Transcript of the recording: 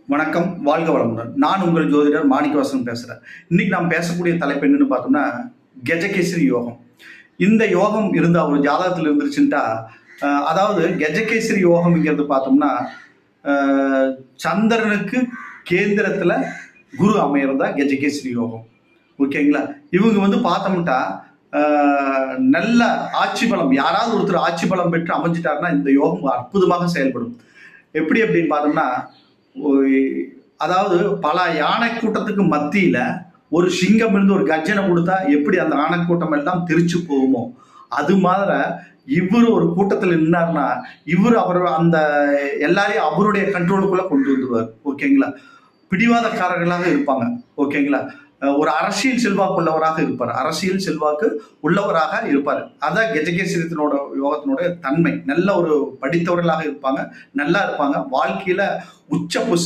வணக்கம், வாழ்க வளமுடன். நான் உங்கள் ஜோதிடர் மாணிக்கவாசன் பேசுறேன். இன்னைக்கு நாம் பேசக்கூடிய தலைப்பு என்னன்னு பார்த்தோம்னா, கெஜகேசரி யோகம். இந்த யோகம் இருந்தா ஒரு ஜாதகத்தில் இருந்துருச்சுன்ட்டா, அதாவது கெஜகேசரி யோகம்ங்கிறது பார்த்தோம்னா, அ சந்திரனுக்கு கேந்திரத்துல குரு அமையறதா கெஜகேசரி யோகம். ஓகேங்களா? இவங்க பார்த்தோம்ட்டா, அ நல்ல ஆட்சி பலம் யாராவது ஒருத்தர் ஆட்சி பலம் பெற்று அமைஞ்சிட்டாருன்னா, இந்த யோகம் அற்புதமாக செயல்படும். எப்படி அப்படின்னு பார்த்தோம்னா, அதாவது பல யானை கூட்டத்துக்கு மத்தியில ஒரு சிங்கம் இருந்து ஒரு கர்ஜனை கொடுத்தா எப்படி அந்த யானை கூட்டம் எல்லாம் தெரிச்சு போகுமோ, அது மாதிரி இவர் ஒரு கூட்டத்தில் நின்னார்னா அவர் அந்த எல்லாரையும் அவருடைய கண்ட்ரோலுக்குள்ள கொண்டு வந்துருவார். ஓகேங்களா? பிடிவாதக்காரர்களாக இருப்பாங்க. ஓகேங்களா? ஒரு அரசியல் செல்வாக்கு உள்ளவராக இருப்பார். அரசியல் செல்வாக்கு உள்ளவராக இருப்பார். அதான் கெஜகேசரியத்தினோட யோகத்தினுடைய தன்மை. நல்ல ஒரு படித்தவர்களாக இருப்பாங்க. நல்லா இருப்பாங்க. வாழ்க்கையில உச்ச பொசிஷன்